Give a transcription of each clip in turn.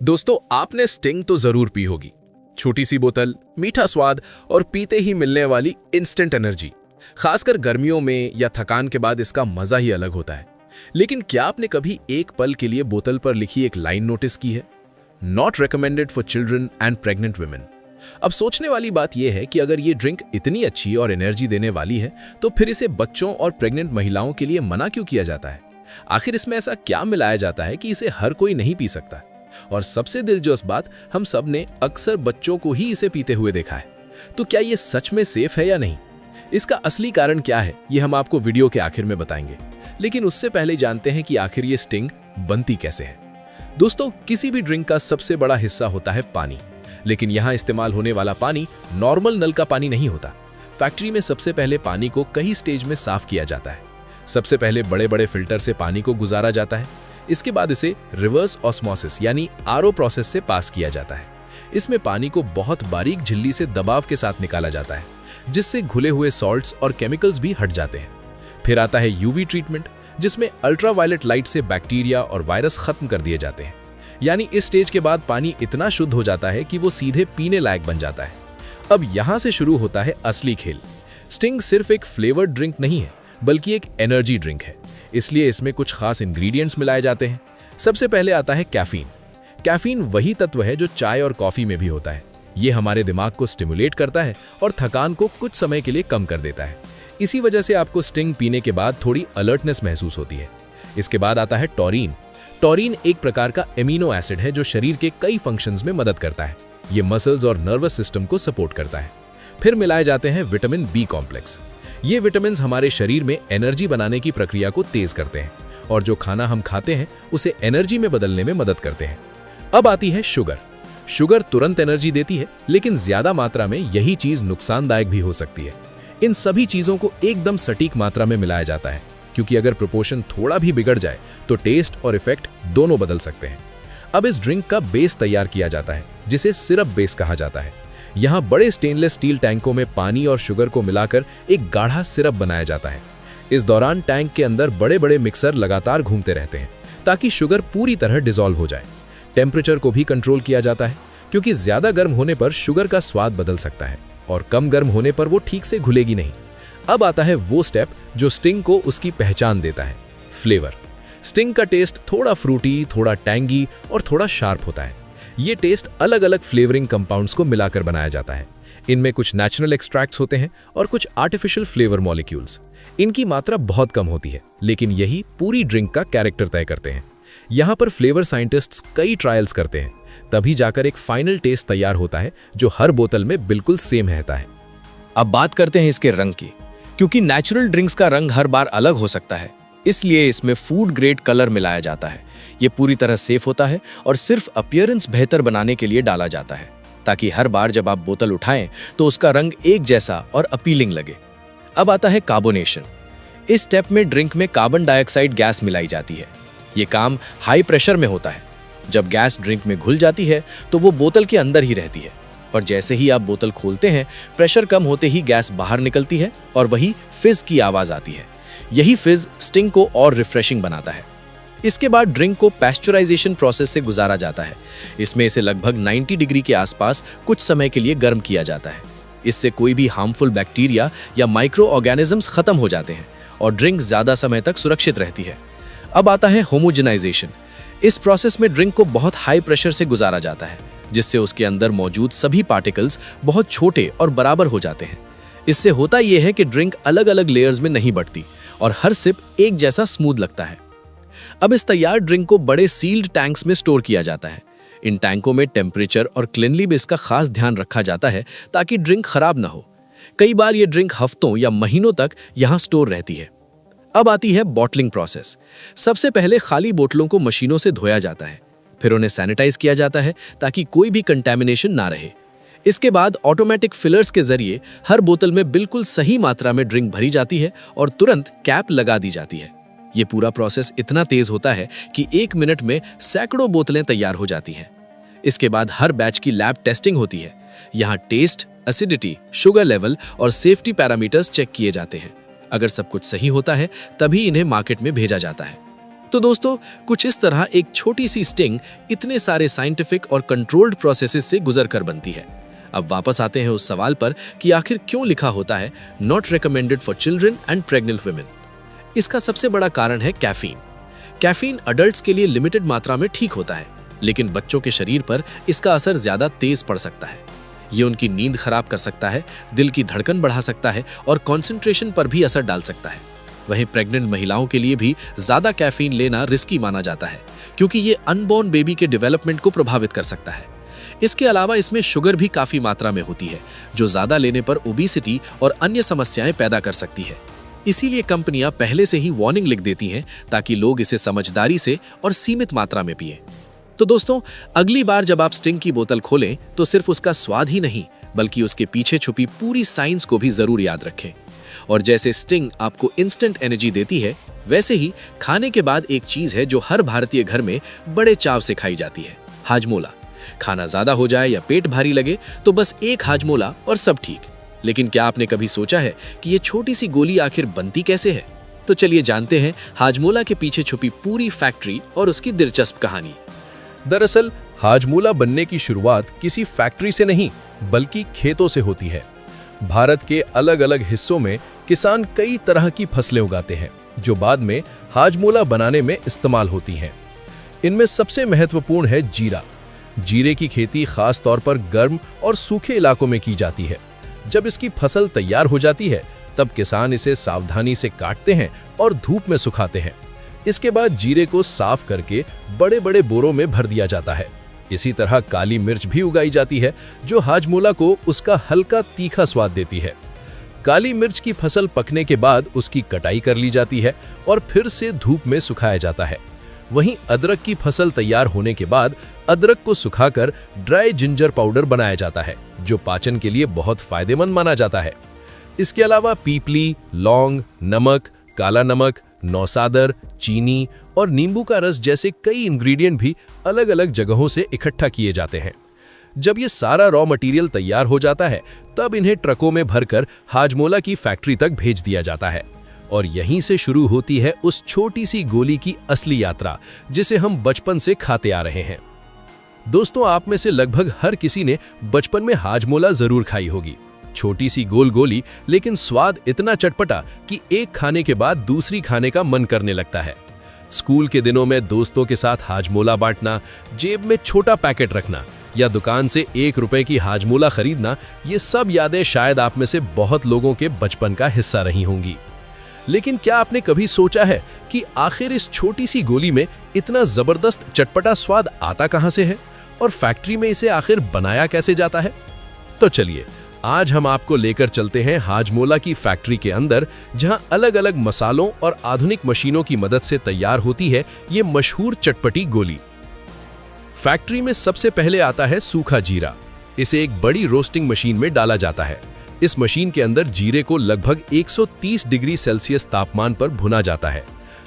दोस्तों, आपने स्टिंग तो जरूर पी होगी। छोटी सी बोतल, मीठा स्वाद और पीते ही मिलने वाली इंस्टेंट एनर्जी। खासकर गर्मियों में या थकान के बाद इसका मजा ही अलग होता है। लेकिन क्या आपने कभी एक पल के लिए बोतल पर लिखी एक लाइन नोटिस की है? Not recommended for children and pregnant women. अब सोचने वाली बात यह है कि अगर ये ड्रिंक इतनी अच्छी और एनर्जी देने वाली है तो फिर इसे बच्चों और प्रेग्नेंट महिलाओं के लिए मना क्यों किया जाता है? आखिर इसमें ऐसा क्या मिलाया जाता है कि इसे हर कोई नहीं पी सकता? और सबसे दिलचस्प बात, हम सब ने अक्सर बच्चों को ही इसे पीते हुए देखा है। तो क्या ये सच में सेफ है या नहीं? इसका असली कारण क्या है, ये हम आपको वीडियो के आखिर में बताएंगे। लेकिन उससे पहले जानते हैं कि आखिर ये स्टिंग बनती कैसे है। दोस्तों, किसी भी ड्रिंक का सबसे बड़ा हिस्सा होता है पानी। लेकिन यहाँ इस्तेमाल होने वाला पानी नॉर्मल नल का पानी नहीं होता। फैक्ट्री में सबसे पहले पानी को कई स्टेज में साफ किया जाता है। सबसे पहले बड़े बड़े फिल्टर से पानी को गुजारा जाता है। इसके बाद इसे रिवर्स ऑस्मोसिस यानी आरओ प्रोसेस से पास किया जाता है। इसमें पानी को बहुत बारीक झिल्ली से दबाव के साथ निकाला जाता है, जिससे घुले हुए सॉल्ट्स और केमिकल्स भी हट जाते हैं। फिर आता है यूवी ट्रीटमेंट, जिसमें अल्ट्रावायलेट लाइट से बैक्टीरिया और वायरस खत्म कर दिए जाते हैं। यानी इस स्टेज के बाद पानी इतना शुद्ध हो जाता है कि वो सीधे पीने लायक बन जाता है। अब यहाँ से शुरू होता है असली खेल। स्टिंग सिर्फ एक फ्लेवर्ड ड्रिंक नहीं है, बल्कि एक एनर्जी ड्रिंक है। इसलिए इसमें कुछ खास इंग्रेडिएंट्स मिलाए जाते हैं। सबसे पहले आता है कैफीन। कैफीन वही तत्व है जो चाय और कॉफी में भी होता है। ये हमारे दिमाग को स्टिमुलेट करता है और थकान को कुछ समय के लिए कम कर देता है। इसी वजह से आपको स्टिंग पीने के बाद थोड़ी अलर्टनेस महसूस होती है। इसके बाद आता है टॉरिन। टॉरिन एक प्रकार का एमिनो एसिड है जो शरीर के कई फंक्शंस में मदद करता है। ये मसल्स और नर्वस सिस्टम को सपोर्ट करता है। फिर मिलाए जाते हैं विटामिन बी कॉम्प्लेक्स। ये विटामिन हमारे शरीर में एनर्जी बनाने की प्रक्रिया को तेज करते हैं और जो खाना हम खाते हैं उसे एनर्जी में बदलने में मदद करते हैं। अब आती है शुगर। शुगर तुरंत एनर्जी देती है, लेकिन ज्यादा मात्रा में यही चीज नुकसानदायक भी हो सकती है। इन सभी चीजों को एकदम सटीक मात्रा में मिलाया जाता है, क्योंकि अगर प्रोपोर्शन थोड़ा भी बिगड़ जाए तो टेस्ट और इफेक्ट दोनों बदल सकते हैं। अब इस ड्रिंक का बेस तैयार किया जाता है, जिसे सिरप बेस कहा जाता है। यहाँ बड़े स्टेनलेस स्टील टैंकों में पानी और शुगर को मिलाकर एक गाढ़ा सिरप बनाया जाता है। इस दौरान टैंक के अंदर बड़े बड़े मिक्सर लगातार घूमते रहते हैं ताकि शुगर पूरी तरह डिसॉल्व हो जाए। टेम्परेचर को भी कंट्रोल किया जाता है, क्योंकि ज्यादा गर्म होने पर शुगर का स्वाद बदल सकता है और कम गर्म होने पर वो ठीक से घुलेगी नहीं। अब आता है वो स्टेप जो स्टिंग को उसकी पहचान देता है, फ्लेवर। स्टिंग का टेस्ट थोड़ा फ्रूटी, थोड़ा टैंगी और थोड़ा शार्प होता है। ये टेस्ट अलग अलग फ्लेवरिंग कंपाउंड्स को मिलाकर बनाया जाता है। इनमें कुछ नेचुरल एक्सट्रैक्ट्स होते हैं और कुछ आर्टिफिशियल फ्लेवर मॉलिक्यूल्स। इनकी मात्रा बहुत कम होती है, लेकिन यही पूरी ड्रिंक का कैरेक्टर तय करते हैं। यहाँ पर फ्लेवर साइंटिस्ट्स कई ट्रायल्स करते हैं, तभी जाकर एक फाइनल टेस्ट तैयार होता है जो हर बोतल में बिल्कुल सेम रहता है। अब बात करते हैं इसके रंग की, क्योंकि नेचुरल ड्रिंक्स का रंग हर बार अलग हो सकता है, इसलिए इसमें फूड ग्रेड कलर मिलाया जाता है। ये पूरी तरह सेफ होता है और सिर्फ अपीयरेंस बेहतर बनाने के लिए डाला जाता है, ताकि हर बार जब आप बोतल उठाएं तो उसका रंग एक जैसा और अपीलिंग लगे। अब आता है कार्बोनेशन। इस स्टेप में ड्रिंक में कार्बन डाइऑक्साइड गैस मिलाई जाती है। ये काम हाई प्रेशर में होता है। जब गैस ड्रिंक में घुल जाती है तो वो बोतल के अंदर ही रहती है, और जैसे ही आप बोतल खोलते हैं, प्रेशर कम होते ही गैस बाहर निकलती है और वही फिज की आवाज आती है। यही फिज स्टिंग को और रिफ्रेशिंग बनाता है। इसके बाद ड्रिंक को पैस्चराइजेशन प्रोसेस से गुजारा जाता है। इसमें इसे लगभग 90 डिग्री के आसपास कुछ समय के लिए गर्म किया जाता है। इससे कोई भी हार्मफुल बैक्टीरिया या माइक्रो ऑर्गेनिजम्स खत्म हो जाते हैं और ड्रिंक ज्यादा समय तक सुरक्षित रहती है। अब आता है होमोजेनाइजेशन। इस प्रोसेस में ड्रिंक को बहुत हाई प्रेशर से गुजारा जाता है, जिससे उसके अंदर मौजूद सभी पार्टिकल्स बहुत छोटे और बराबर हो जाते हैं। इससे होता यह है कि ड्रिंक अलग अलग लेयर्स में नहीं बढ़ती और हर सिप एक जैसा स्मूथ लगता है। अब इस तैयार ड्रिंक को बड़े सील्ड टैंक्स में स्टोर किया जाता है। इन टैंकों में टेम्परेचर और क्लीनलीनेस का खास ध्यान रखा जाता है ताकि ड्रिंक खराब ना हो। कई बार ये ड्रिंक हफ्तों या महीनों तक यहाँ स्टोर रहती है। अब आती है बॉटलिंग प्रोसेस। सबसे पहले खाली बोतलों को मशीनों से धोया जाता है, फिर उन्हें सैनिटाइज किया जाता है ताकि कोई भी कंटैमिनेशन ना रहे। इसके बाद ऑटोमेटिक फिलर्स के जरिए हर बोतल में बिल्कुल सही मात्रा में ड्रिंक भरी जाती है और तुरंत कैप लगा दी जाती है। ये पूरा प्रोसेस इतना तेज होता है कि 1 मिनट में सैकड़ों बोतलें तैयार हो जाती हैं। इसके बाद हर बैच की लैब टेस्टिंग होती है। यहाँ टेस्ट, एसिडिटी, शुगर लेवल और सेफ्टी पैरामीटर्स चेक किए जाते हैं। अगर सब कुछ सही होता है तभी इन्हें मार्केट में भेजा जाता है। तो दोस्तों, कुछ इस तरह एक छोटी सी स्टिंग इतने सारे साइंटिफिक और कंट्रोल्ड प्रोसेसेस से गुजर कर बनती है। अब वापस आते हैं उस सवाल पर कि आखिर क्यों लिखा होता है not recommended for children and pregnant women. इसका सबसे बड़ा कारण है कैफीन। कैफीन अडल्ट्स के लिए लिमिटेड मात्रा में ठीक होता है, लेकिन बच्चों के शरीर पर इसका असर ज्यादा तेज पड़ सकता है। ये उनकी नींद खराब कर सकता है, दिल की धड़कन बढ़ा सकता है और कंसंट्रेशन पर भी असर डाल सकता है। वहीं प्रेग्नेंट महिलाओं के लिए भी ज्यादा कैफीन लेना रिस्की माना जाता है, क्योंकि ये अनबॉर्न बेबी के डेवलपमेंट को प्रभावित कर सकता है। इसके अलावा इसमें शुगर भी काफी मात्रा में होती है, जो ज्यादा लेने पर ओबेसिटी और अन्य समस्याएं पैदा कर सकती है। इसीलिए कंपनियां पहले से ही वार्निंग लिख देती हैं ताकि लोग इसे समझदारी से और सीमित मात्रा में पिएं। तो दोस्तों, अगली बार जब आप स्टिंग की बोतल खोलें तो सिर्फ उसका स्वाद ही नहीं, बल्कि उसके पीछे छुपी पूरी साइंस को भी जरूर याद रखें। और जैसे स्टिंग आपको इंस्टेंट एनर्जी देती है, वैसे ही खाने के बाद एक चीज है जो हर भारतीय घर में बड़े चाव से खाई जाती है, हाजमोला। खाना ज्यादा हो जाए या पेट भारी लगे तो बस एक हाजमोला और सब ठीक। लेकिन क्या आपने कभी सोचा है कि ये छोटी सी गोली आखिर बनती कैसे है? तो चलिए जानते हैं हाजमोला के पीछे छुपी पूरी फैक्ट्री और उसकी दिलचस्प कहानी। दरअसल हाजमोला बनने की शुरुआत किसी फैक्ट्री से नहीं, बल्कि खेतों से होती है। भारत के अलग अलग हिस्सों में किसान कई तरह की फसलें उगाते हैं, जो बाद में हाजमोला बनाने में इस्तेमाल होती हैं। इनमें सबसे महत्वपूर्ण है जीरा। जीरे की खेती खास तौर पर गर्म और सूखे इलाकों में की जाती है। जब इसकी फसल तैयार हो जाती है, तब किसान इसे सावधानी से काटते हैं और धूप में सुखाते हैं। इसके बाद जीरे को साफ करके बड़े बड़े बोरों में भर दिया जाता है। इसी तरह काली मिर्च भी उगाई जाती है, जो हाजमोला को उसका हल्का तीखा स्वाद देती है। काली मिर्च की फसल पकने के बाद उसकी कटाई कर ली जाती है और फिर से धूप में सुखाया जाता है। वहीं अदरक की फसल तैयार होने के बाद अदरक को सुखाकर ड्राई जिंजर पाउडर बनाया जाता है, जो पाचन के लिए बहुत फायदेमंद माना जाता है। इसके अलावा पीपली, लौंग, नमक, काला नमक, नौसादर, चीनी और नींबू का रस जैसे कई इंग्रेडिएंट भी अलग अलग जगहों से इकट्ठा किए जाते हैं। जब ये सारा रॉ मटेरियल तैयार हो जाता है, तब इन्हें ट्रकों में भरकर हाजमोला की फैक्ट्री तक भेज दिया जाता है। और यहीं से शुरू होती है उस छोटी सी गोली की असली यात्रा, जिसे हम बचपन से खाते आ रहे हैं। दोस्तों, आप में से लगभग हर किसी ने बचपन में हाजमोला जरूर खाई होगी। छोटी सी गोल गोली, लेकिन स्वाद इतना चटपटा कि एक खाने के बाद दूसरी खाने का मन करने लगता है। स्कूल के दिनों में दोस्तों के साथ हाजमोला बांटना, जेब में छोटा पैकेट रखना या दुकान से 1 रुपए की हाजमोला खरीदना, ये सब यादें शायद आप में से बहुत लोगों के बचपन का हिस्सा रही होंगी। लेकिन क्या आपने कभी सोचा है कि आखिर इस छोटी सी गोली में इतना जबरदस्त चटपटा स्वाद आता कहां से है और फैक्ट्री में इसे आखिर बनाया कैसे जाता है? तो चलिए, आज हम आपको लेकर चलते हैं हाजमोला की फैक्ट्री के अंदर, जहां अलग अलग मसालों और आधुनिक मशीनों की मदद से तैयार होती है ये मशहूर चटपटी गोली। फैक्ट्री में सबसे पहले आता है सूखा जीरा। इसे एक बड़ी रोस्टिंग मशीन में डाला जाता है। इस मशीन के अंदर जीरे को लगभग 130 डिग्री सेल्सियस तापमान पर भुना जाता है।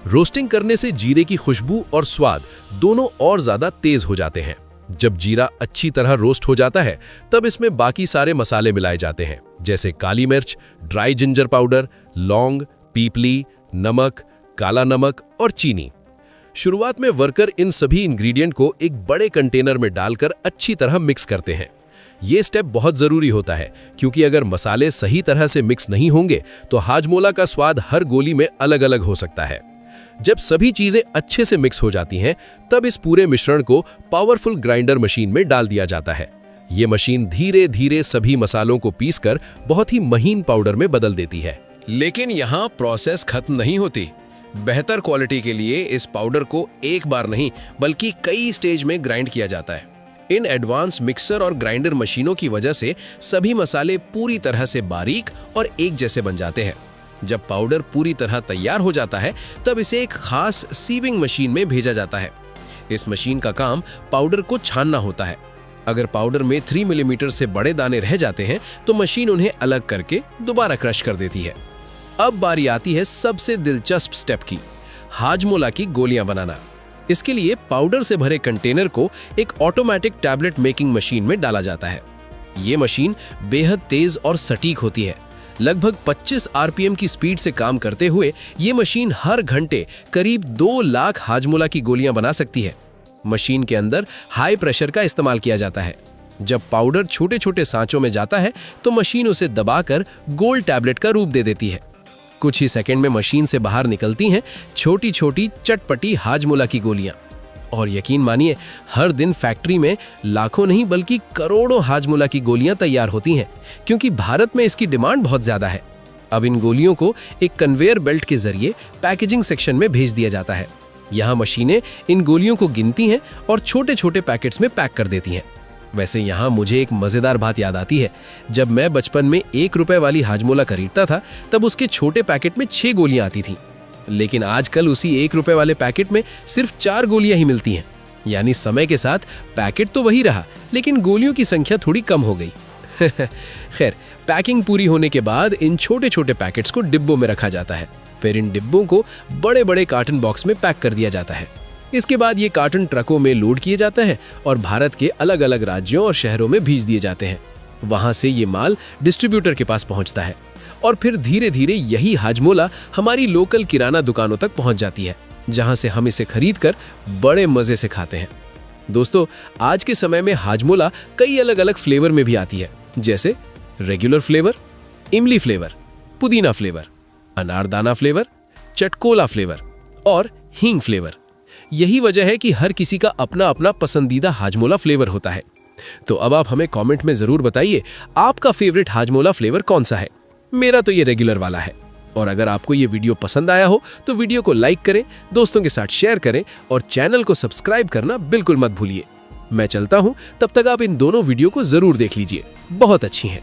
रोस्टिंग करने से जीरे की खुशबू और स्वाद दोनों और ज्यादा तेज हो जाते हैं। जब जीरा अच्छी तरह रोस्ट हो जाता है, तब इसमें बाकी सारे मसाले मिलाए जाते हैं, जैसे काली मिर्च, ड्राई जिंजर पाउडर, लौंग, पीपली, नमक, काला नमक और चीनी। शुरुआत में वर्कर इन सभी इंग्रेडिएंट को एक बड़े कंटेनर में डालकर अच्छी तरह मिक्स करते हैं। ये स्टेप बहुत जरूरी होता है, क्योंकि अगर मसाले सही तरह से मिक्स नहीं होंगे तो हाजमोला का स्वाद हर गोली में अलग अलग हो सकता है। जब सभी चीजें अच्छे से मिक्स हो जाती हैं, तब इस पूरे मिश्रण को पावरफुल ग्राइंडर मशीन में डाल दिया जाता है। ये मशीन धीरे धीरे सभी मसालों को पीसकर बहुत ही महीन पाउडर में बदल देती है। लेकिन यहाँ प्रोसेस खत्म नहीं होती। बेहतर क्वालिटी के लिए इस पाउडर को एक बार नहीं, बल्कि कई स्टेज में ग्राइंड किया जाता है। इन एडवांस मिक्सर और ग्राइंडर मशीनों की वजह से सभी मसाले पूरी तरह से बारीक और एक जैसे बन जाते हैं। जब पाउडर पूरी तरह तैयार हो जाता है, तब इसे एक खास सीविंग मशीन में भेजा जाता है। इस मशीन का काम पाउडर को छानना होता है। अगर पाउडर में 3 मिलीमीटर से बड़े दाने रह जाते हैं, तो मशीन उन्हें अलग करके दोबारा क्रश कर देती है। अब बारी आती है सबसे दिलचस्प स्टेप की, हाजमोला की गोलियां बनाना। इसके लिए पाउडर से भरे कंटेनर को एक ऑटोमेटिक टैबलेट मेकिंग मशीन में डाला जाता है। ये मशीन बेहद तेज और सटीक होती है। लगभग 25 आरपीएम की स्पीड से काम करते हुए ये मशीन हर घंटे करीब 2 लाख हाजमोला की गोलियां बना सकती है। मशीन के अंदर हाई प्रेशर का इस्तेमाल किया जाता है। जब पाउडर छोटे छोटे सांचों में जाता है तो मशीन उसे दबाकर गोल टैबलेट का रूप दे देती है। कुछ ही सेकंड में मशीन से बाहर निकलती हैं छोटी छोटी चटपटी हाजमोला की गोलियां। और यकीन मानिए, हर दिन फैक्ट्री में लाखों नहीं बल्कि करोड़ों हाजमोला की गोलियां तैयार होती हैं, क्योंकि भारत में इसकी डिमांड बहुत ज़्यादा है। अब इन गोलियों को एक कन्वेयर बेल्ट के जरिए पैकेजिंग सेक्शन में भेज दिया जाता है। यहाँ मशीनें इन गोलियों को गिनती हैं और छोटे छोटे पैकेट्स में पैक कर देती हैं। वैसे यहाँ मुझे एक मज़ेदार बात याद आती है। जब मैं बचपन में 1 रुपए वाली हाजमोला खरीदता था, तब उसके छोटे पैकेट में 6 गोलियां आती थीं। लेकिन आजकल उसी 1 रुपए वाले पैकेट में सिर्फ 4 गोलियां ही मिलती हैं। यानी समय के साथ पैकेट तो वही रहा, लेकिन गोलियों की संख्या थोड़ी कम हो गई। खैर, पैकिंग पूरी होने के बाद इन छोटे छोटे पैकेट्स को डिब्बों में रखा जाता है। फिर इन डिब्बों को बड़े बड़े कार्टन बॉक्स में पैक कर दिया जाता है। इसके बाद ये कार्टन ट्रकों में लोड किए जाते हैं और भारत के अलग अलग राज्यों और शहरों में भेज दिए जाते हैं। वहां से ये माल डिस्ट्रीब्यूटर के पास पहुंचता है और फिर धीरे धीरे यही हाजमोला हमारी लोकल किराना दुकानों तक पहुंच जाती है, जहां से हम इसे खरीदकर बड़े मजे से खाते हैं। दोस्तों, आज के समय में हाजमोला कई अलग अलग फ्लेवर में भी आती है, जैसे रेगुलर फ्लेवर, इमली फ्लेवर, पुदीना फ्लेवर, अनारदाना फ्लेवर, चटकोला फ्लेवर और हींग फ्लेवर। यही वजह है कि हर किसी का अपना अपना पसंदीदा हाजमोला फ्लेवर होता है। तो अब आप हमें कमेंट में जरूर बताइए, आपका फेवरेट हाजमोला फ्लेवर कौन सा है। मेरा तो ये रेगुलर वाला है। और अगर आपको ये वीडियो पसंद आया हो तो वीडियो को लाइक करें, दोस्तों के साथ शेयर करें और चैनल को सब्सक्राइब करना बिल्कुल मत भूलिए। मैं चलता हूं, तब तक आप इन दोनों वीडियो को जरूर देख लीजिए, बहुत अच्छी हैं।